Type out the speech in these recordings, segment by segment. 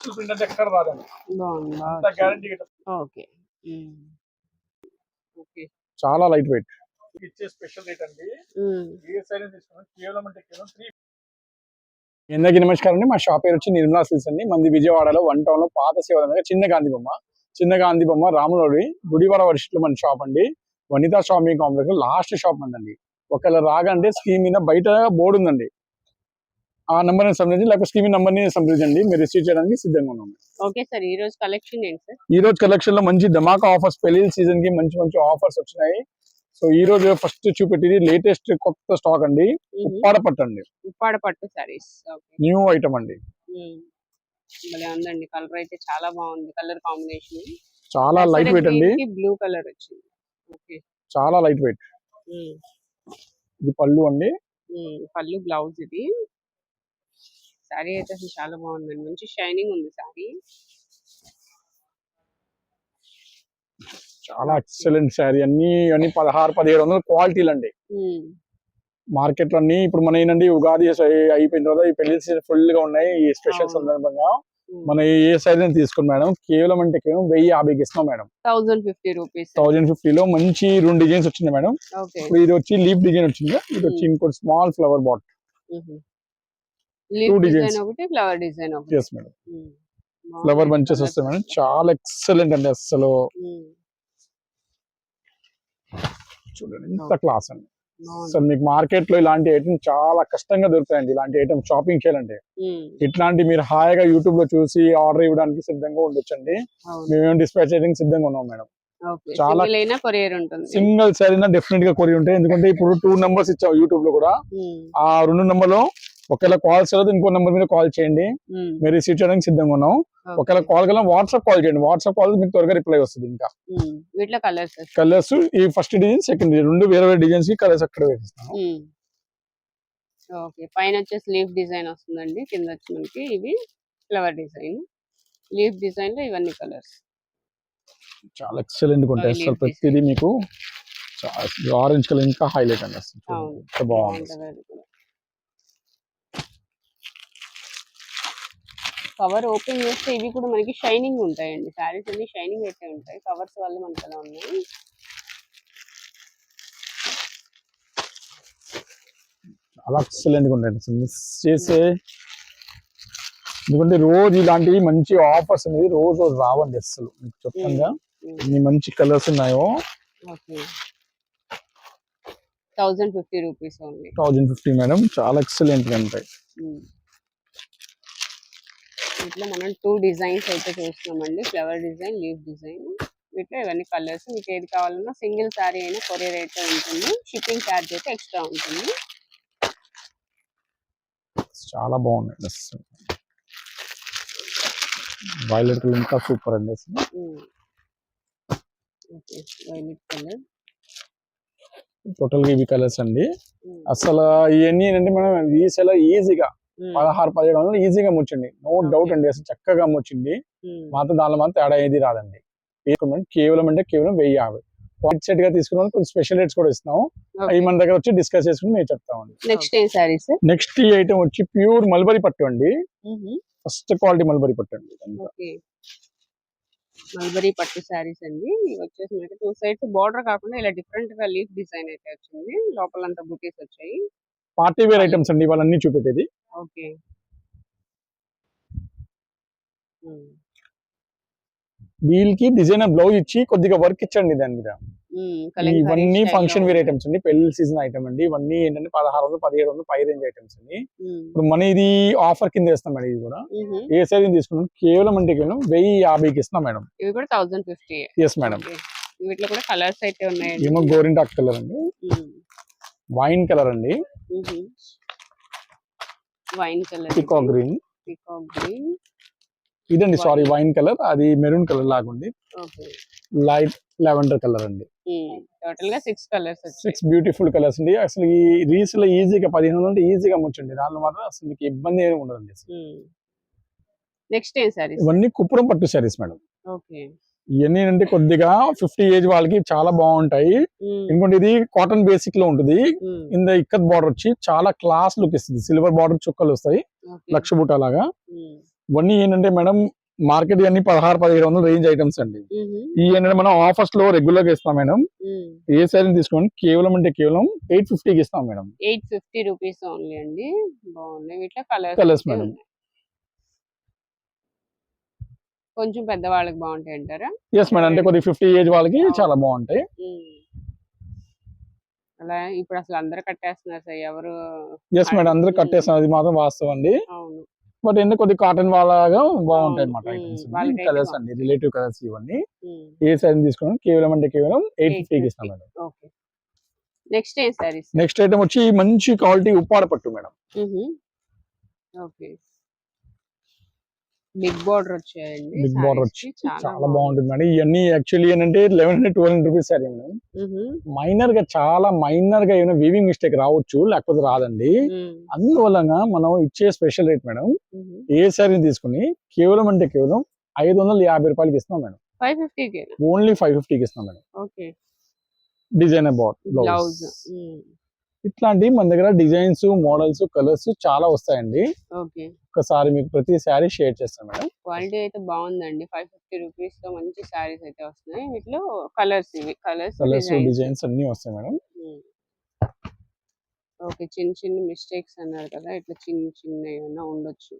Print అంటే ఎక్కడ రాదండి. బాగుంది గ్యారంటీ ఓకే ఓకే చాలా లైట్ వెయిట్. ఇచ్చే స్పెషల్ రేట్ అండి. ఏ సైజ్ తీసుకున్నా కేవలం అంటే కేవలం 3. అందరికీ నమస్కారం అండి. మా షాప్ పేరు వచ్చి నిర్మలా సిల్క్స్ అండి. మంది విజయవాడలో 1 టౌన్ లో పాత సేవ చిన్న గాంధీ బొమ్మ రాములోడి గుడివాడ వర్షిట్లో మన షాప్ అండి. Vanitha shopping complex last shop అండి. ఒకవేళ రాగంటే స్క్రీన్ మీద బయట బోర్డు ఉందండి, ఆ నెంబర్ ని సంప్రదించి లేకపోతే స్క్రీన్ నెంబర్ ని సంప్రదించండి. మీరు రిసీవ్ చేయడానికి సిద్ధంగా ఉన్నాం. ఓకే సార్, ఈ రోజు కలెక్షన్ ఏంటి సార్? ఈ రోజు కలెక్షన్ లో మంచి ధమాకా ఆఫర్స్, పెళ్లి సీజన్ కి మంచి మంచి ఆఫర్స్ వచ్చినాయి. సో ఈ రోజు ఫస్ట్ చూపెట్టేది లేటెస్ట్ కొత్త స్టాక్ అండి. ఉప్పాడ పట్టు అండి. ఉప్పాడ పట్టు సారీస్ న్యూ ఐటమ్ అండి. ఉందండి. కలర్ అయితే చాలా బాగుంది. కలర్ కాంబినేషన్ చాలా లైట్ వెయిట్ అండి. బ్లూ కలర్ వచ్చింది. ఓకే, చాలా లైట్ వెయిట్. ఇది పళ్ళు అండి. పళ్ళు, బ్లౌజ్. ఇది సారీ అయితే అసలు చాలా బాగుందండి. మంచి షైనింగ్ ఉంది సారీ. చాలా ఎక్సలెంట్ శారీ. అన్ని 1600-1700 క్వాలిటీలు అండి. మార్కెట్ లో అన్ని ఇప్పుడు మన ఏంటంటే ఉగాది అయిపోయిన తర్వాత ఈ పెళ్లి సీజన్ ఫుల్ గా ఉన్నాయి. ఈ స్పెషల్ సందర్భంగా మన ఏ సైజ్ తీసుకుని మేడం కేవలం అంటే కేవలం 1050కి ఇస్తున్నాం మేడం. 1050 రూపీస్. 1050 లో మంచి 2 డిజైన్స్ వచ్చింది మేడం. ఇప్పుడు ఇది వచ్చి లీఫ్ డిజైన్ వచ్చింది. ఇది వచ్చి ఇంకోటి స్మాల్ ఫ్లవర్ బాట్. 2 డిజైన్స్ ఒకటి ఫ్లవర్ డిజైన్ ఒకటి. yes madam. ఫ్లవర్ బంచెస్ వస్తాయి మేడం. చాలా ఎక్సలెంట్ అండి. అసలు చూడండి ఎంత క్లాస్ అండి. అసలు మీకు మార్కెట్ లో ఇలాంటి ఐటమ్ చాలా కష్టంగా దొరుకుతాయండి. ఇలాంటి ఐటమ్ షాపింగ్ చేయాలంటే ఇట్లాంటి మీరు హాయిగా యూట్యూబ్ లో చూసి ఆర్డర్ ఇవ్వడానికి సిద్ధంగా ఉండొచ్చండి. మేము డిస్పాచ్ చేయడానికి సిద్ధంగా ఉన్నాం మేడం. చాలా కొరియర్ ఉంటుంది. సింగిల్ సారీ డెఫినెట్ గా కొరియర్ ఉంటాయి. ఎందుకంటే ఇప్పుడు 2 నెంబర్స్ ఇచ్చాం యూట్యూబ్ లో కూడా. ఆ 2 నెంబర్ లో ఒకవేళ కాల్స్ రాదు ఇంకో నెంబర్ మీద కాల్ చేయండి. మీరు రిసీవ్ చేయడానికి సిద్ధంగా ఉన్నాం. ఒకవేళ కాల్ కల వాట్సాప్ కాల్ చేయండి. వాట్సాప్ కాల్ మీకు త్వరగా రిప్లై వస్తుంది. ఇంకా కలర్స్ ఈ ఫస్ట్ డిజైన్, సెకండ్ డిజైన్ 2 వేరే వేరే డిజైన్స్ కి కలర్స్ అక్కడ వేపిస్తాను. ఓకే, పైన వచ్చేసి లీఫ్ డిజైన్ వస్తుందండి. కింద వచ్చి మనకి ఇది ఫ్లవర్ డిజైన్. లీఫ్ డిజైన్ లో ఇవన్నీ కలర్స్ చాలా ఎక్సలెంట్ గా ఉంటాయి. అసలు ప్రతిదీ మీకు ఆరెంజ్ కలర్ ఇంకా హైలైట్ అండి. అసలు బాగుంది. కవర్ ఓపెన్ చేస్తే ఇవి కూడా మనకి షైనింగ్ ఉంటాయండి. శారీస్ అన్ని షైనింగ్ అయితే ఉంటాయి. కవర్స్ వల్ల మనకి అలా ఉన్నాయి. చాలా ఎక్సలెంట్ గా ఉంటాయి. మిస్ చేసే ఎందుకంటే రోజు ఇలాంటి మంచి ఆఫర్స్ అనేది రోజు రావండి. అసలు మీకు చెప్తాగా ఎన్ని మంచి కలర్స్ ఉన్నాయో. 1050 రూపీస్ ఓన్లీ. 1050 మేడం. చాలా ఎక్సలెంట్ గా ఉంటాయి. వీటిలో మనం 2 డిజైన్స్ అయితే చూస్తున్నామండి. Flower design, leaf design. వీటిలో ఇవన్నీ కలర్స్. మీకు ఏది కావాలన్నా సింగిల్ శారీ అయినా కొరియర్ అయితే ఉంటుంది. షిప్పింగ్ ఛార్జ్ అయితే ఎక్స్ట్రా ఉంటుంది. చాలా బాగున్నాయి. వైలెట్ కలర్ ఇంకా సూపర్ అండి. Violet colour. టోటల్ గా ఇవి కలర్స్ అండి. అసలు ఇవన్నీ ఏంటంటే మనం రీసేల్ ఈజీగా 1600-1700 ఈజీగా అమ్మొచ్చండి. నో డౌట్ అండి. అసలు చక్కగా అమ్మొచ్చింది. మాత్రం దానిలో మాత్రం తేడా ఏది రాదండి. కేవలం అంటే కేవలం 1050. క్వాంటిటీ సెట్ గా తీసుకున్న కొంచెం స్పెషల్ రేట్స్ కూడా ఇస్తున్నాం. అవి మన దగ్గర వచ్చి డిస్కస్ చేసుకుని మేము చెప్తామండి. నెక్స్ట్ ఈ ఐటమ్ వచ్చి ప్యూర్ మల్బరీ పట్టు అండి. ఫస్ట్ క్వాలిటీ మల్బరీ పట్టు అండి. మల్బరీ పట్టు శారీస్ అండి. ఇవి వచ్చేసి మనకి 2 సైడ్స్ బార్డర్ కాకుండా ఇలా డిఫరెంట్ గా లీఫ్ డిజైన్ అయితే వచ్చింది. లోపలంతా బుటీస్ వచ్చాయి. పార్టీ వేర్ ఐటమ్స్ అండి వాళ్ళన్నీ చూపెట్టేది. ఓకే, వీళ్ళకి డిజైనర్ బ్లౌజ్ ఇచ్చి కొద్దిగా వర్క్ ఇచ్చండి దాని మీద. ఇవన్నీ ఫంక్షన్ వేర్ ఐటమ్స్ అండి. పెళ్లి సీజన్ ఐటమ్ అండి. ఇవన్నీ ఏంటంటే 1600-1700 పై రేంజ్ ఐటమ్స్ అండి. ఇప్పుడు మన ఇది ఆఫర్ కింద వేస్తాం మేడం. ఇది కూడా ఏ సైజ్ తీసుకున్నాం కేవలం అంటే కేవలం 1050కి ఇస్తున్నాం మేడం. ఇవి కూడా 1050. Yes madam. వీటిలో కూడా కలర్స్ అయితే ఉన్నాయి. ఏమో గోరింటాక్ కలర్ అండి, వైన్ కలర్ అండి, వైన్ కలర్, పికాక్ గ్రీన్. ఇదండి సారీ వైన్ కలర్, అది మెరూన్ కలర్ లాగా ఉంది. లైట్ లెవెండర్ కలర్ అండి. టోటల్ గా 6 కలర్స్, 6 బ్యూటిఫుల్ కలర్స్ అండి. అసలు ఈ రీల్స్ లో ఈజీగా 1500 అంటే ఈజీగా అమ్మొచ్చండి. దానిలో మాత్రం అసలు మీకు ఇబ్బంది ఏమి ఉండదండి. నెక్స్ట్ ఏం సారీస్? ఇవన్నీ కుప్పరం పట్టు సారీస్ మేడం. ఓకే, ఇవన్నీ అంటే కొద్దిగా 50 ఏజ్ వాళ్ళకి చాలా బాగుంటాయి. ఎందుకంటే ఇది కాటన్ బేసిక్ లో ఉంటుంది. ఇంద ఇక్కత్ బార్డర్ వచ్చి చాలా క్లాస్ లుక్ ఇస్తుంది. సిల్వర్ బార్డర్ చుక్కలు వస్తాయి, లక్ష బూట లాగా. ఇవన్నీ ఏంటంటే మేడం మార్కెట్ అన్ని 1600-1700 రేంజ్ ఐటమ్స్ అండి. ఈ ఏంటంటే మనం ఆఫర్స్ లో రెగ్యులర్ గా ఇస్తాం మేడం. ఏ శారీ తీసుకోండి కేవలం అంటే కేవలం 850కి ఇస్తాం మేడం. 850 రూపీస్ ఓన్లీ అండి. బాగున్నాయి ఇట్లా కలర్స్ మేడం. కొంచెం పెద్దవాళ్ళకి బాగుంటాయి అంటారా? ఎస్ మేడం, అంటే కొద్దిగా 50 ఏజ్ వాళ్ళకి చాలా బాగుంటాయి. అలా ఇప్పుడు అసలు అందరూ కట్టేస్తున్నారు సార్, ఎవరు? ఎస్ మేడం, అందరూ కట్టేస్తాం, అది మాత్రం వాస్తవం అండి. అవును. బట్ ఎందుకు కొద్దిగా కాటన్ వాళ్ళగా బాగుంటాయి అన్నమాట అవును. ఐటమ్స్. వాళ్ళకైతే కలర్స్ అండి, రిలేటివ్ కలర్స్ ఇవన్నీ. బాగుంది. ఏ సైజ్ తీసుకోండి కేవలం అంటే కేవలం 850కి ఇస్తాం మేడం. ఓకే. నెక్స్ట్ ఏం సారీస్? నెక్స్ట్ ఐటమ్ వచ్చి మంచి క్వాలిటీ ఉప్పాడ పట్టు మేడం. ఓకే. బిగ్ బార్డర్ వచ్చాయండి. బిగ్ బార్డర్ వచ్చి చాలా బాగుంటుంది మేడం. ఇవన్నీ యాక్చువల్లీ ఏంటంటే 1100-1200 రూపీస్ సారీ మేడం. మైనర్ గా, చాలా మైనర్ గా ఏమైనా వీవింగ్ మిస్టేక్ రావచ్చు, లేకపోతే రాదండి. అందువలన మనం ఇచ్చే స్పెషల్ రేట్ మేడం, ఏ సారీ తీసుకుని కేవలం అంటే కేవలం 550 రూపాయలకి ఇస్తాం మేడం. 550కి ఓన్లీ 550కి ఇస్తాం మేడం. ఓకే. Designer blouse. ఇట్లాంటి మన దగ్గర డిజైన్స్, మోడల్స్, కలర్స్ చాలా వస్తాయండి. ఓకే. ఒకసారి మీకు ప్రతి సారీ షేర్ చేస్తాను మేడం. క్వాలిటీ అయితే బాగుందండి. 550 రూపీస్ లో మంచి సారీస్ అయితే వస్తున్నాయి. వీటిలో కలర్స్, డిజైన్స్ అన్ని వస్తాయి మేడం. ఓకే. చిన్న చిన్న మిస్టేక్స్ అన్నారు కదా, ఇట్లా చిన్న చిన్న ఏమైనా ఉండొచ్చు.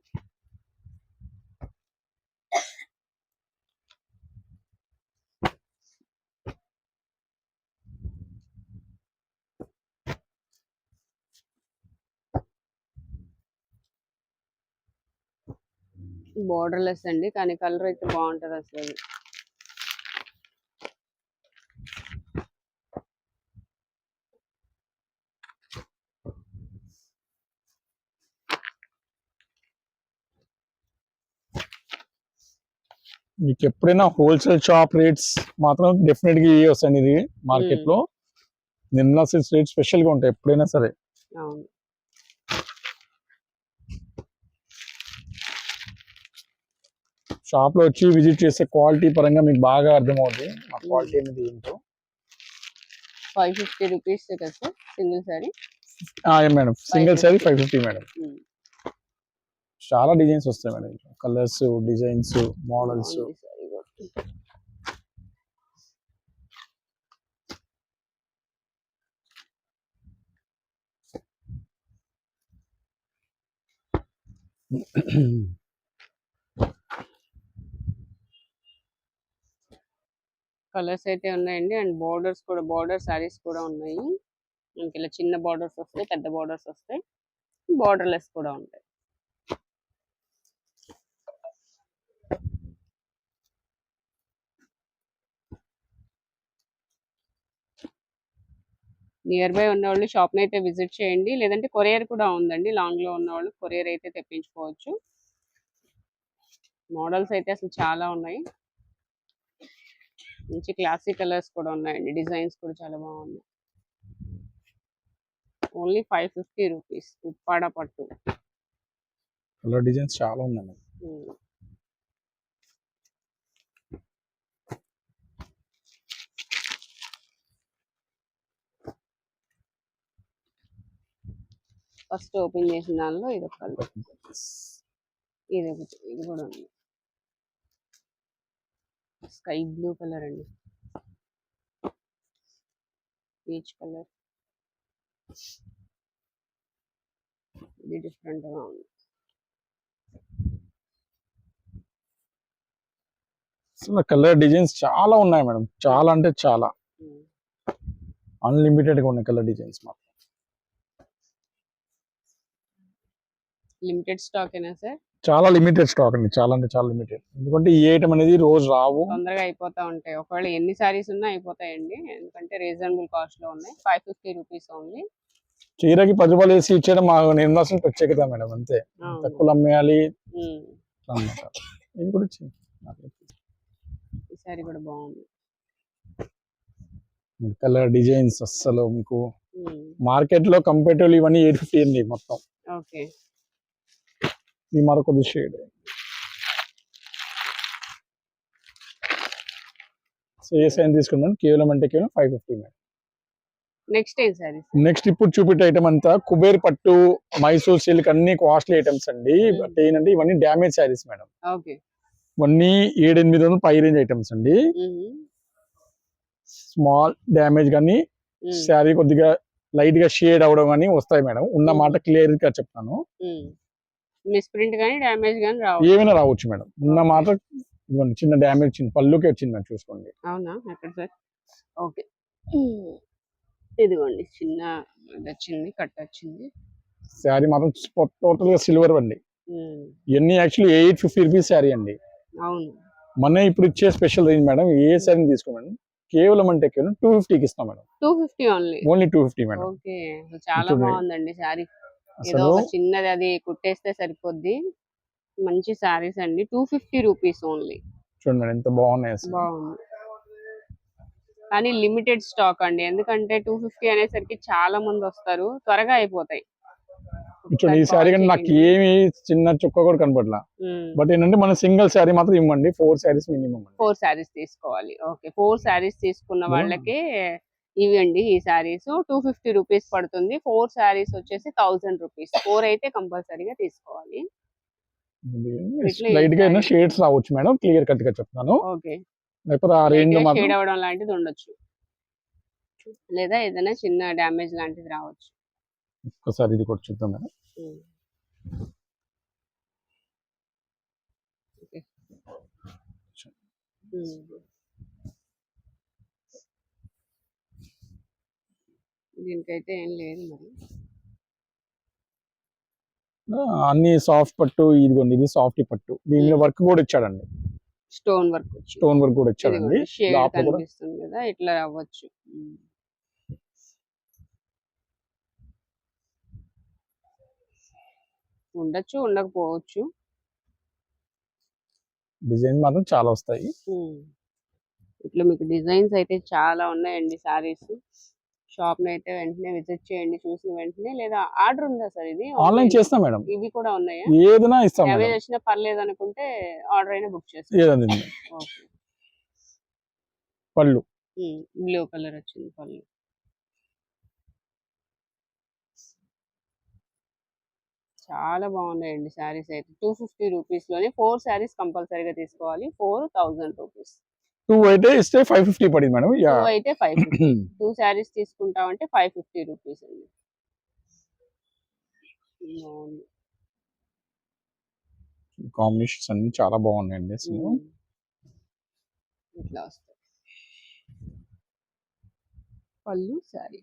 బోర్డర్లెస్ అండి, కానీ కలర్ అయితే బాగుంటది అసలు. మీకు ఎప్పుడైనా హోల్సేల్ షాప్ రేట్స్ మాత్రం డెఫినెట్ గా ఇవే వస్తాయండి. ఇది మార్కెట్ లో నిర్మలా సిల్క్స్ రేట్ స్పెషల్ గా ఉంటాయి ఎప్పుడైనా సరే. అవును. షాప్ లో వచ్చి విజిట్ చేసే క్వాలిటీ పరంగా మీకు బాగా అర్థమవుతుంది ఆ క్వాలిటీ అనేది ఏంటో. 550 రూపీస్ కదా sir single sorry? Madam, single sorry 550 madam. చాలా డిజైన్స్ వస్తాయి madam, colours, designs, models. Colours అయితే ఉన్నాయండి, అండ్ బోర్డర్స్ కూడా, బోర్డర్ సారీస్ కూడా ఉన్నాయి. మనకి ఇలా చిన్న బోర్డర్స్ వస్తాయి, పెద్ద బోర్డర్స్ వస్తాయి, బోర్డర్లెస్ కూడా ఉంటాయి. నియర్ బై ఉన్న వాళ్ళు షాప్ని అయితే విజిట్ చేయండి, లేదంటే కొరియర్ కూడా ఉందండి. లాంగ్ లో ఉన్న వాళ్ళు కొరియర్ అయితే తెప్పించుకోవచ్చు. మోడల్స్ అయితే అసలు చాలా ఉన్నాయి, మంచి క్లాసిక్ కలర్స్ కూడా ఉన్నాయండి, డిజైన్స్ కూడా చాలా బాగున్నాయి. ఓన్లీ 550 రూపీస్ ఉప్పాడ పట్టు. కలర్ డిజైన్స్ చాలా ఉన్నాయి. ఫస్ట్ ఓపెన్ చేసిన దానిలో ఇది ఒక కలర్, ఇది కూడా ఉంది, స్కై బ్లూ కలర్ అండి, పీచ్ కలర్. ఇది డిఫరెంట్ గా ఉంది. కలర్ డిజైన్స్ చాలా ఉన్నాయి మేడం, చాలా అంటే చాలా అన్లిమిటెడ్ గా ఉన్నాయి కలర్ డిజైన్స్ మాత్రం. లిమిటెడ్ స్టాక్ ఏనా సార్? చాలా లిమిటెడ్ స్టాక్ అండి, చాలా అంటే చాలా లిమిటెడ్. ఎందుకంటే ఈ ఐటమ్ అనేది రోజు రావు, తొందరగా అయిపోతా ఉంటాయి. ఒకవేళ ఎన్ని సారీస్ ఉన్నా అయిపోతాయండి, ఎందుకంటే రీజనబుల్ కాస్ట్ లో ఉన్నాయి. 550 రూపీస్ ఓన్లీ. చీరకి 10 రూపాయలు వేసి ఇచ్చేయడం మా నిర్మాసం ప్రత్యేకత మేడం, అంతే. తక్కువ అమ్మేయాలి అన్నమాట. ఇది కూడా ఈ సారీ కూడా బాగుంది. కలర్ డిజైన్స్ అస్సలు మీకు మార్కెట్ లో కంపేటివ్లీ ఇవన్నీ 850 అండి మొత్తం. ఓకే. ఈ మరొక షేడ్. సో ఏ సైన్ తీసుకున్నాను కేవలం అంటే కేవలం 550 మేడం. నెక్స్ట్ ఏం సారీస్? నెక్స్ట్ ఇప్పుడు చూపెట్టే ఐటమ్ అంతా కుబేర్ పట్టు, మైసూర్ సిల్క్ అన్ని కాస్ట్లీ ఐటమ్స్ అండి. బట్ ఏంటంటే ఇవన్నీ డ్యామేజ్ శారీస్ మేడం. ఓకే. ఇవన్నీ 700-800 పై రేంజ్ ఐటమ్స్ అండి. స్మాల్ డ్యామేజ్ కానీ శారీ కొద్దిగా లైట్ గా షేడ్ అవడం కానీ వస్తాయి మేడం. ఉన్న మాట క్లియర్ గా చెప్తాను. మిస్ప్రింట్ కానీ డ్యామేజ్ కానీ రావు, ఏమైనా రావచ్చు మేడం. ఉన్న మాట ఇవ్వండి, చిన్న డ్యామేజ్ వచ్చింది, పళ్ళుకి వచ్చింది మేడం, చూసుకోండి. అవునా? ఎక్కడ సార్? ఓకే, ఇదిగోండి చిన్న వచ్చింది, కట్ వచ్చింది. శారీ మాత్రం టోటల్ గా సిల్వర్ అండి. ఇవన్నీ యాక్చువల్లీ 850 రూపీస్ శారీ అండి. అవును, మన ఇప్పుడు ఇచ్చే స్పెషల్ రేంజ్ మేడం. ఏ శారీ తీసుకోండి కేవలం అంటే 250కి ఇస్తాం madam. 250 only? Only 250 madam. Okay, చాలా బాగుందండి శారీ. ఏదో ఒక చిన్నది అది కుట్టేస్తే సరిపోద్ది. మంచి శారీస్ అండి. 250 రూపీస్ ఓన్లీ. చూడండి మేడం ఎంత బాగున్నాయి అసలు. బాగుంది కానీ లిమిటెడ్ స్టాక్ అండి. ఎందుకంటే 250 అనేసరికి చాలా మంది వస్తారు, త్వరగా అయిపోతాయి. చూడండి ఈ శారీ కంటే నాకు ఏమి చిన్న చుక్క కూడా కనపడలా. బట్ ఏంటంటే మన సింగిల్ శారీ మాత్రం ఇవ్వండి. 4 శారీస్ మినిమం. 4 శారీస్ తీసుకోవాలి. ఓకే, 4 శారీస్ తీసుకున్న వాళ్ళకి ఇవ్వండి ఈ శారీస్. 250 రూపీస్ పడుతుంది. 4 శారీస్ వచ్చేసి 1000 రూపీస్. 4 అయితే కంపల్సరీగా తీసుకోవాలి. లైట్ గా షేడ్స్ రావచ్చు మేడం, క్లియర్ కట్ గా చెప్తాను. ఓకే, లేకపోతే ఆ రేంజ్ లో మాత్రం షేడ్ అవడం లాంటిది ఉండొచ్చు, లేదా ఏదైనా చిన్న డ్యామేజ్ లాంటిది రావచ్చు. ఒక్కసారి ఇది కూడా చూద్దాం మేడం. దీనికైతే ఏం లేదు మరి. అన్ని సాఫ్ట్ పట్టు, ఇదిగోండి ఇది సాఫ్ట్ పట్టు. దీనిలో వర్క్ కూడా ఇచ్చాడండి, స్టోన్ వర్క్. స్టోన్ వర్క్ కూడా ఇచ్చాడండి. షేడ్ కనిపిస్తుంది కదా, ఇట్లా అవ్వచ్చు. ఉండొచ్చు, ఉండకపోవచ్చు. డిజైన్ మాత్రం చాలా వస్తాయి. ఇట్లా మీకు డిజైన్స్ అయితే చాలా ఉన్నాయండి సారీస్. షాప్ ని అయితే వెంటనే విజిట్ చేయండి చూసిన వెంటనే. లేదా ఆర్డర్ ఉందా సార్? ఇది ఆన్లైన్ చేస్తాం మేడం. ఇవి కూడా ఉన్నాయా? ఏదైనా ఇస్తాం. డ్యామేజ్ వచ్చినా పర్లేదు అనుకుంటే ఆర్డర్ అయినా బుక్ చేస్తాం. పళ్ళు బ్లూ కలర్ వచ్చింది పళ్ళు. చాలా బాగున్నాయండి శారీస్ అయితే. 250 రూపీస్ లోనే 4 శారీస్ కంపల్సరీగా తీసుకోవాలి. 4000 రూపీస్. 2 అయితే ఇస్తే 550 పడింది మేడం. 2 అయితే 550. 2 శారీస్ తీసుకుంటామంటే 550 రూపీస్ అండి. కాంబినేషన్స్ అన్ని చాలా బాగున్నాయండి అసలు. ఇట్లా వస్తాయి పళ్ళు శారీ.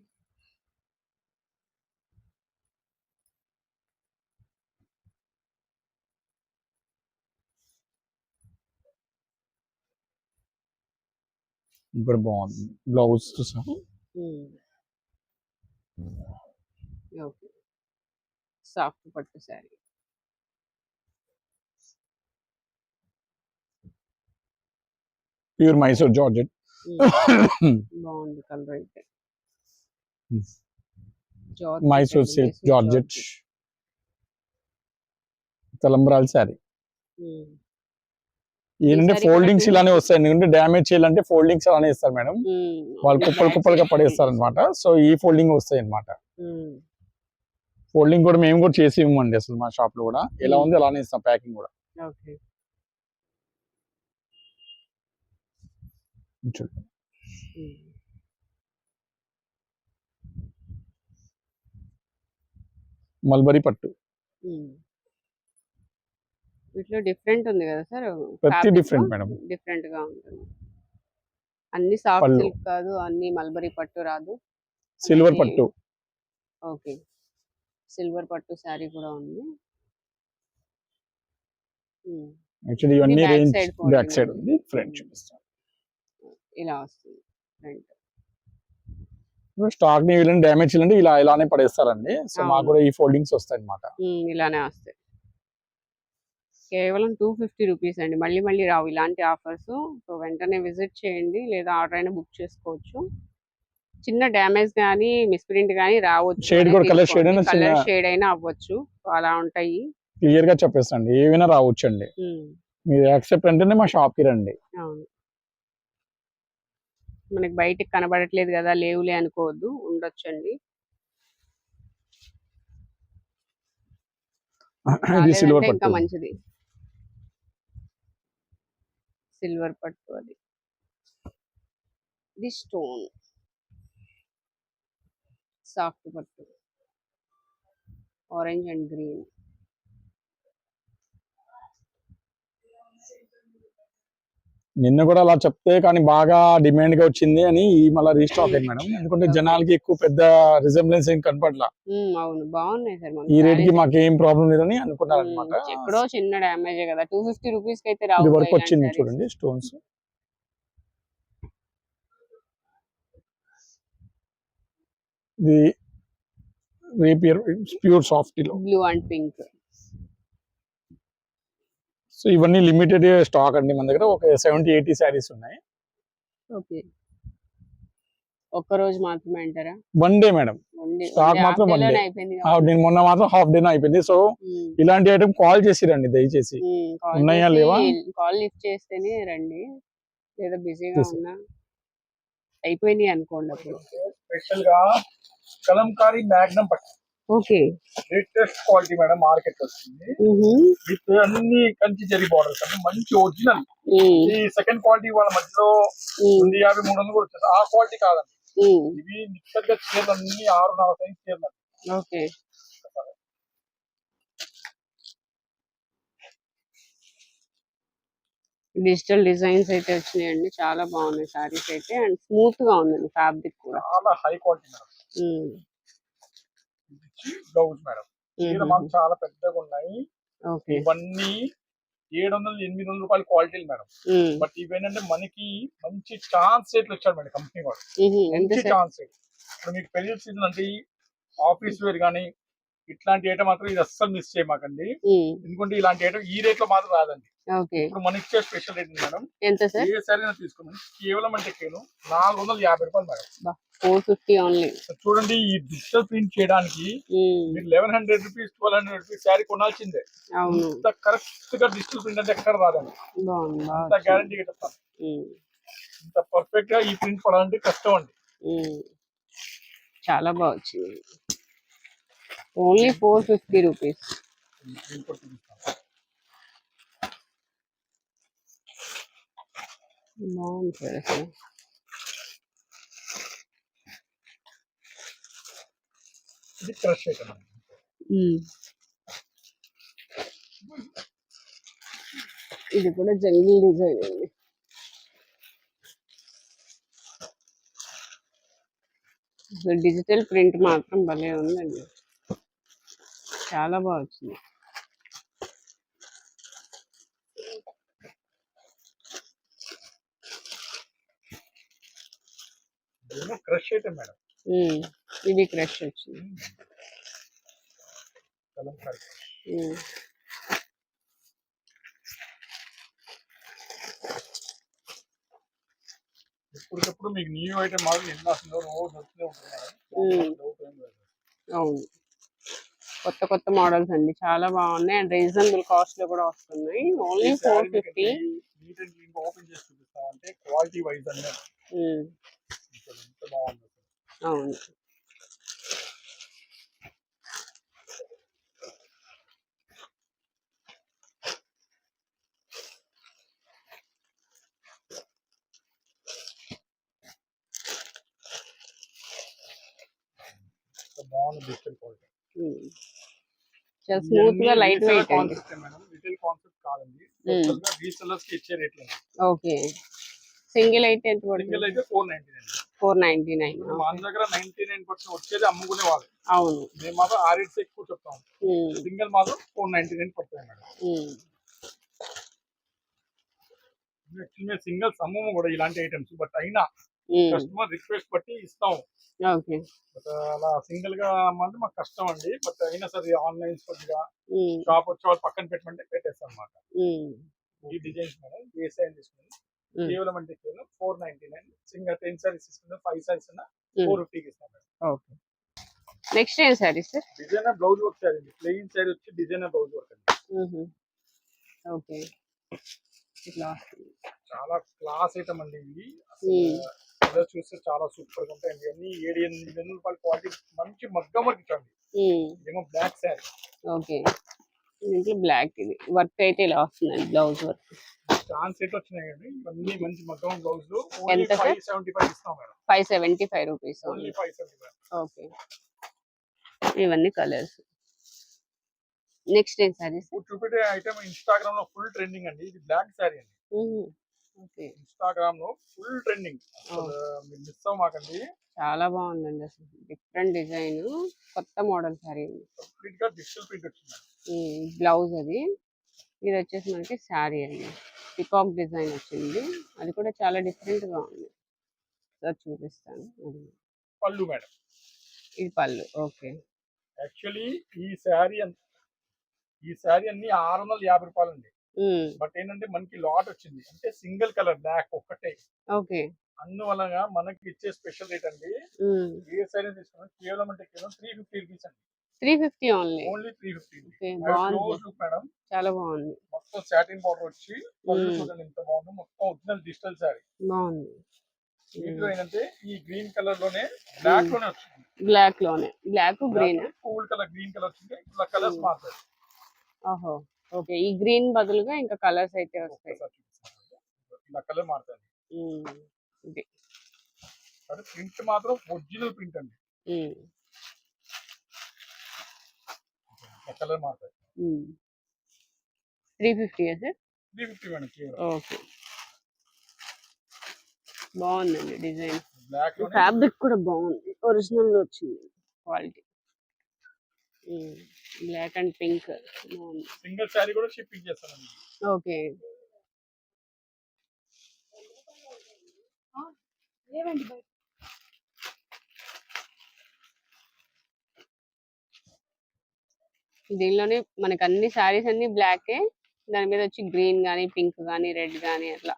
ఇక్కడ బాగుంది బ్లౌజ్ తో సహా. ఓకే, సాఫ్ట్ పట్టు శారీ. Pure Mysore georgette. బాగుంది కలర్ అయితే. మైసూర్ సిల్క్ జార్జెట్ తలంబ్రాల్ శారీ. ఏంటంటే ఫోల్డింగ్స్ ఇలానే వస్తాయి. ఎందుకంటే డ్యామేజ్ చేయాలంటే ఫోల్డింగ్స్ అలానే ఇస్తారు మేడం. వాళ్ళు కుప్పలుగా పడేస్తారు అనమాట. సో ఈ ఫోల్డింగ్ వస్తాయి అనమాట. ఫోల్డింగ్ కూడా మేము కూడా చేసి ఇవ్వమండి అసలు. మా షాప్ లో కూడా ఎలా ఉంది అలానే ఇస్తాం ప్యాకింగ్ కూడా. మల్బరీ పట్టు. వీటిలో డిఫరెంట్ ఉంది కదా సార్? ప్రతి డిఫరెంట్ మేడం, డిఫరెంట్ గా ఉంటుంది. అన్ని సాఫ్ట్ సిల్క్ కాదు, అన్ని మల్బరీ పట్టు రాదు. సిల్వర్ పట్టు. ఓకే, సిల్వర్ పట్టు శారీ కూడా ఉంది. యాక్చువల్లీ ఇవన్నీ రేంజ్ బ్యాక్ సైడ్ ఉంది. ఫ్రంట్ చూపిస్తాను. ఇలా వస్తుంది ఫ్రంట్. స్టాక్ ని వీళ్ళని డ్యామేజ్ చేయాలంటే ఇలానే పడేస్తారండి. సో మాకు కూడా ఈ ఫోల్డింగ్స్ వస్తాయి అన్నమాట. ఇలానే వస్తాయి. కేవలం 250 రూపీస్ అండి. మళ్ళీ మళ్ళీ రావు ఇలాంటి ఆఫర్స్. సో వెంటనే విజిట్ చేయండి, లేదా ఆర్డర్ అయినా బుక్ చేసుకోవచ్చు. చిన్న డ్యామేజ్ కానీ మిస్ప్రింట్ కానీ రావచ్చు. షేడ్ కూడా కలర్ షేడ్ అయినా అవ్వచ్చు. అలా ఉంటాయి. క్లియర్ గా చెప్పేస్తాండి, ఏమైనా రావచ్చు అండి. మీరు యాక్సెప్ట్ అంటేనే మా షాప్ కి రండి. అవును, మనకి బయటికి కనబడట్లేదు కదా, లేవులే అనుకోవద్దు, ఉండొచ్చండి. ఇది సిల్వర్ రాలేదంటే ఇంకా పట్టు. మంచిది. సిల్వర్ పట్టు అది. ఇది స్టోన్ సాఫ్ట్ పట్టు, ఆరెంజ్ అండ్ గ్రీన్. నిన్న కూడా అలా చెప్తే కానీ బాగా డిమాండ్ గా వచ్చింది అని మళ్ళీ రీస్టాక్ అయింది మేడం. ఎందుకంటే జనాలకి ఎక్కువ పెద్ద రిజంబ్లెన్స్ ఏం కనపడలా. అవును, బాగున్నాయి సార్. ఈ రేట్ కి మాకు ఏం ప్రాబ్లం లేదని అనుకున్నారు అనమాట. ఎక్కడో చిన్న డ్యామేజ్ కదా, 250 రూపీస్ కి అయితే ఇది రావు. వర్క్ వచ్చింది చూడండి, స్టోన్స్. ఇది రేపియర్ ప్యూర్ సాఫ్ట్ లో బ్లూ అండ్ పింక్. సో ఇవన్నీ లిమిటెడ్ స్టాక్ అండి మన దగ్గర. ఒక 70-80 శారీస్ ఉన్నాయి. ఓకే, ఒక్క రోజు మాత్రమే అంటారా? వన్ డే మేడం, స్టాక్ మాత్రం వన్ డే. నేను మొన్న మాత్రం హాఫ్ డే అయిపోయింది. సో ఇలాంటి ఐటమ్ కాల్ చేసి రండి దయచేసి. ఉన్నాయా లేవా? కాల్ లిఫ్ట్ చేస్తేనే రండి, లేదా బిజీగా ఉన్నా అయిపోయినాయి అనుకోండి. అప్పుడు స్పెషల్ గా కలంకారీ మ్యాగ్నమ్ పట్టు. Okay, latest quality madam, market వస్తుంది. విత్ అన్ని కంచి జరీ బార్డర్స్ అన్ని మంచి ఒరిజినల్. ఈ సెకండ్ క్వాలిటీ వాళ్ళ మధ్యలో 250-300 కూడా వచ్చేది. ఆ క్వాలిటీ కాదండి, ఇవి నిక్కర్ గా చీరలు అన్ని 6-4 సైజ్ చీరలు. ఓకే, డిజిటల్ డిజైన్స్ అయితే వచ్చినాయండి, చాలా బాగున్నాయి సారీస్ అయితే. అండ్ స్మూత్ గా ఉందండి ఫ్యాబ్రిక్ కూడా, చాలా high quality madam. Blouse madam, చీర మాకు చాలా పెద్దగా ఉన్నాయి. ఇవన్నీ 700-800 రూపాయల క్వాలిటీలు మేడం. బట్ ఇవేంటంటే మనకి మంచి ఛాన్స్ రేట్లు వచ్చాడు మేడం కంపెనీ వాడు. మంచి ఛాన్స్ రేట్. ఇప్పుడు మీకు పెళ్లి సీజన్ అంటే ఆఫీస్ వేర్ కానీ ఇట్లాంటి ఐటమ్ మాత్రం ఇది అస్సలు మిస్ చేయమాకండి. ఎందుకంటే ఇలాంటి ఐటమ్ ఈ రేట్ లో మాత్రం రాదండి. ఇప్పుడు మన ఇచ్చే స్పెషల్ రేట్ మేడం, ఏ సారీ తీసుకోమని కేవలం అంటే 450 రూపాయలు మేడం. 450 ఓన్లీ. చూడండి, ఈ డిజిటల్ ప్రింట్ చేయడానికి మీరు 1100 రూపీస్ 1200 రూపీస్ శారీ కొనాల్సిందే. ఇంత కరెక్ట్ గా డిజిటల్ ప్రింట్ అంటే ఎక్కడ రాదండి, అంత గ్యారంటీగా చెప్తాను. ఇంత పర్ఫెక్ట్ గా ఈ ప్రింట్ పడాలంటే కష్టం అండి. చాలా బాగా వచ్చింది. Only 450 rupees. బాగుంది. ఇది క్రష్ ఐటమ్. ఇది కూడా జంగిల్ డిజైన్ అండి. డిజిటల్ ప్రింట్ మాత్రం భలే ఉందండి, చాలా బాగా వచ్చింది. Crush item madam. ఇది క్రష్ వచ్చింది. ఎప్పటికప్పుడు మీకు న్యూ ఐటమ్ మాత్రం ఎన్ని వస్తుందో రోజు వస్తూనే ఉంటుంది. అవును, కొత్త కొత్త మోడల్స్ అండి, చాలా బాగున్నాయి. అండ్ రీజనబుల్ కాస్ట్ లో కూడా వస్తున్నాయి. ఓన్లీ 450. ఓపెన్ చేసి చూపిస్తామంటే క్వాలిటీ వైజ్ అన్నీ బాగుంది. అవును, బాగుంది డిజిటల్ క్వాలిటీ. స్మూత్ గా లైట్ వెయిట్ అండి. రిటైల్ కాన్సెప్ట్ కాదండి, రీసెల్లర్స్ కి ఇచ్చే రేట్లు. ఓకే, సింగిల్ అయితే ఎంత పడుతుంది? సింగిల్ అయితే 499. 499. మన దగ్గర 99% వచ్చేది అమ్ముకునే వాళ్ళు. అవును, మేము మాత్రం ఆ రేట్స్ ఎక్కువ చెప్తాం. సింగిల్ మాత్రం 499 పడుతుంది మేడం. యాక్చువల్లీ సింగిల్స్ అమ్మము కూడా ఇలాంటి ఐటమ్స్, బట్ అయినా కస్టమర్ రిక్వెస్ట్ బట్టి ఇస్తాం. బట్ అలా సింగిల్ గా అమ్మంటే మాకు కష్టం అండి. బట్ అయినా సరే ఆన్లైన్ కొద్దిగా షాప్ వచ్చే వాళ్ళు పక్కన పెట్టమంటే పెట్టేస్తాం అన్నమాట. ఈ డిజైన్స్ మేడం ఏ సైజ్ తీసుకుని కేవలం అంటే కేవలం 499. సింగల్ 10 సారీస్ తీసుకున్నా 5 సారీస్ ఉన్నా 450 ఇస్తాం మేడం. ఓకే, నెక్స్ట్ ఏం sorry sir? Designer blouse work sorry అండి. ప్లెయిన్ సారీ వచ్చి డిజైనర్ బ్లౌజ్ వర్క్ అండి. ఓకే, చాలా క్లాస్ ఐటమ్ అండి ఇది. కలర్ చూస్తే చాలా సూపర్ గా ఉంటాయండి. అన్ని 7-8 రూపాయల క్వాలిటీ మంచి మగ్గం వర్క్ ఇచ్చండి. ఇదేమో బ్లాక్ శారీ. ఓకే, దీంట్లో బ్లాక్ ఇది వర్క్ అయితే ఇలా వస్తుంది, బ్లౌజ్ వర్క్. ఛాన్స్ సెట్ వచ్చినాయండి. ఇవన్నీ మంచి మగ్గం బ్లౌజ్ లో ఎంత సార్? 575 ఇస్తాం మేడం. 575 రూపీస్. ఓన్లీ 575. ఓకే, ఇవన్నీ కలర్స్. నెక్స్ట్ ఏం సారీస్? ఇప్పుడు చూపెట్టే ఐటమ్ ఇన్స్టాగ్రామ్ లో ఫుల్ ట్రెండింగ్ అండి. ఇది బ్లాక్ శారీ అండి. ఓకే, ఇన్స్టాగ్రామ్ లో ఫుల్ ట్రెండింగ్. మీరు మిస్ అవ్వమాకండి. చాలా బాగుందండి, అసలు డిఫరెంట్ డిజైన్, కొత్త మోడల్ సారీ. కంప్లీట్ గా డిజిటల్ ప్రింట్ వచ్చింది. బ్లౌజ్ అది, ఇది వచ్చేసి మనకి శారీ అండి, పికాక్ డిజైన్ వచ్చింది. అది కూడా చాలా డిఫరెంట్ గా ఉంది. సార్ చూపిస్తాను. అది పళ్ళు మేడం, ఇది పళ్ళు. ఓకే, యాక్చువల్లీ ఈ శారీ అన్ని 650 రూపాయలు అండి. బట్ ఏంటంటే మనకి లాట్ వచ్చింది అంటే సింగిల్ కలర్ బ్లాక్ ఒక్కటే. ఓకే, అందువలన మనకి ఇచ్చే స్పెషల్ రేట్ అండి. ఏ శారీ తీసుకున్నా కేవలం అంటే కేవలం 350 రూపీస్ అండి. 350 ఓన్లీ. ఓన్లీ 350. బాగుంది, మేడం చాలా బాగుంది. మొత్తం సాటిన్ బార్డర్ వచ్చి పళ్ళు చూడండి ఎంత బాగుంది. మొత్తం ఒరిజినల్ డిజిటల్ శారీ బాగుంది. దీంట్లో ఏంటంటే ఈ గ్రీన్ కలర్ లోనే బ్లాక్ లోనే వచ్చింది. బ్లాక్ లోనే, black green, cool colour green colour వచ్చింది. ఇట్లా కలర్స్ మారుతాయి. ఓహో, ఓకే, ఈ గ్రీన్ బదులుగా ఇంకా కలర్స్ అయితే వస్తాయి. ఇలా కలర్ మారుతాయి. ఇది ప్రింట్ మాత్రం ఒరిజినల్ ప్రింట్ అండి. కలర్ మారుతాయి. 350 సార్? 350 మేడం కేవలం. ఓకే, బాగుందండి డిజైన్. బ్లాక్ ఫ్యాబ్రిక్ కూడా బాగుంది, ఒరిజినల్ లో వచ్చింది క్వాలిటీ. బ్లాక్ అండ్ పింక్ బాగుంది. సింగిల్ శారీ కూడా షిప్పింగ్ చేస్తానండి. ఓకే, దీనిలోనే మనకి అన్ని శారీస్ అన్ని బ్లాకే, దాని మీద వచ్చి గ్రీన్ గానీ, పింక్ గానీ, రెడ్ గానీ అట్లా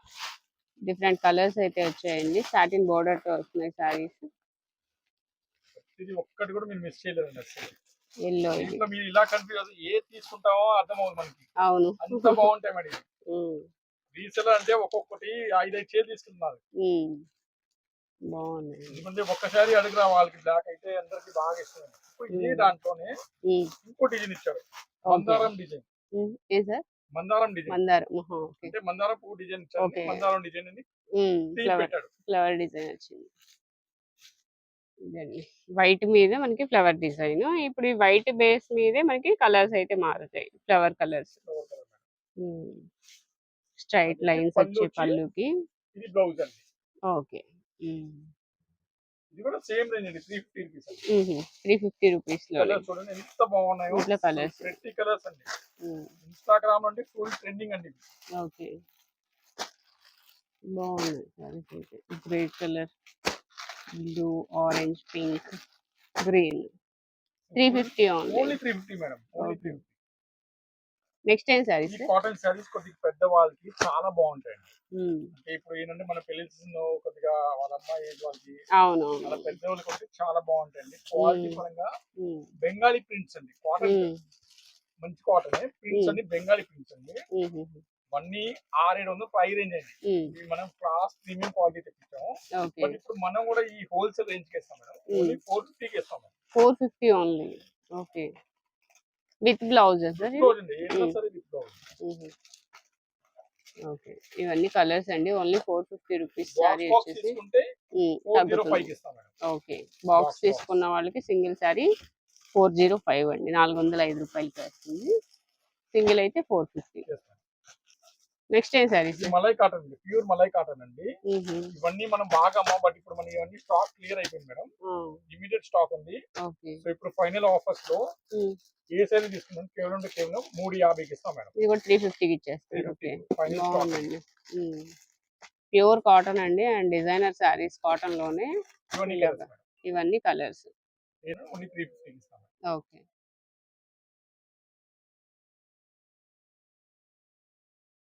డిఫరెంట్ కలర్స్ అయితే వచ్చాయండి. సాటిన్ బోర్డర్ తో వస్తున్నాయి శారీస్. ఇది ఒక్కటి కూడా మీరు మిస్ చేయలేదండి అసలు. ఎల్లో, దీంట్లో మీరు ఇలా కన్ఫ్యూజ్ ఏ తీసుకుంటామో అర్థం అవుతుంది మనకి. అవును, అంత బాగుంటాయి మేడం. రీసెలర్ అంటే ఒక్కొక్కటి 5-5 చీరలు తీసుకుంటున్నారు. బాగుంది. ఎందుకంటే ఒక్కసారి అడుగురా వాళ్ళకి బ్లాక్ అయితే అందరికి బాగా ఇష్టం. ఇదే దాంట్లోనే ఇంకో డిజైన్ ఇచ్చారు, మందారం డిజైన్. ఏ సార్? మందారం డిజైన్. మందారం, అంటే మందారం పువ్వు డిజైన్ ఇచ్చారు. మందారం డిజైన్ అని పెట్టాడు. ఫ్లవర్ డిజైన్ వచ్చింది. వైట్ మీద మనకి ఫ్లవర్ డిజైన్. ఇప్పుడు ఈ వైట్ బేస్ మీదే మనకి కలర్స్ అయితే మారుతాయి, ఫ్లవర్ కలర్స్. స్ట్రైట్ లైన్స్ వచ్చే పళ్ళుకి. ఇది బ్లౌజ్ అండి. ఓకే, ఇది కూడా సేమ్ రేంజ్ అండి, 350 రూపీస్. 350 రూపీస్ లో చూడండి ఎంత బాగున్నాయో. ఇట్లా కలర్స్, ప్రతి కలర్స్ అండి. ఇన్స్టాగ్రామ్ అంటే ఫుల్ ట్రెండింగ్ అండి. ఓకే, బాగున్నాయి. Grey colour, blue, orange, pink, green. 350 only 350 madam. Only 350. Next ఏం సారీస్? కాటన్ సారీస్ కొద్దిగా పెద్ద వాళ్ళకి చాలా బాగుంటాయండి. అంటే ఇప్పుడు ఏంటంటే మన పెళ్లి కొద్దిగా వాళ్ళ అమ్మాయి ఏజ్ వాళ్ళకి, అవును, వాళ్ళ పెద్ద వాళ్ళకి చాలా బాగుంటాయండి. క్వాలిటీ పరంగా బెంగాలీ ప్రింట్స్ అండి. కాటన్ మంచి కాటన్ ప్రింట్స్ అండి, బెంగాలీ ప్రింట్స్ అండి. ఇవన్నీ 600-700 ప్రైస్ రేంజ్ అండి. ఇవి మనం క్లాస్ ప్రీమియం క్వాలిటీ తెప్పించాము. బట్ ఇప్పుడు మనం కూడా ఈ హోల్సేల్ రేంజ్ కి ఇస్తాం మేడం. ఓన్లీ 450 కి ఇస్తాం. 450 only. Okay, with blouses. Okay, ఇవన్నీ కలర్స్ అండి. ఓన్లీ 450 రూపీస్ శారీ వచ్చేసి. ఓకే, బాక్స్ తీసుకున్న వాళ్ళకి సింగిల్ శారీ 405 అండి, 405 రూపాయలకి వస్తుంది. సింగిల్ అయితే 450. నెక్స్ట్ ఏం సారీస్? మలై కాటన్ అండి, ప్యూర్ మలై కాటన్ అండి. ఇవన్నీ మనం బాగా అమ్మా, బట్ ఇప్పుడు మన ఇవన్నీ స్టాక్ క్లియర్ అయిపోయింది మేడం. లిమిటెడ్ స్టాక్ ఉంది. సో ఇప్పుడు ఫైనల్ ఆఫర్స్ లో ఏ సారీ తీసుకున్నాం కేవలం 350కి ఇస్తాం మేడం. ఇది కూడా 350కి ఇచ్చేస్తాం. బాగుందండి, ప్యూర్ కాటన్ అండి, అండ్ డిజైనర్ సారీస్ కాటన్ లోనే. ఇవన్నీ కలర్స్. ఓన్లీ 350కి ఇస్తాం. ఓకే.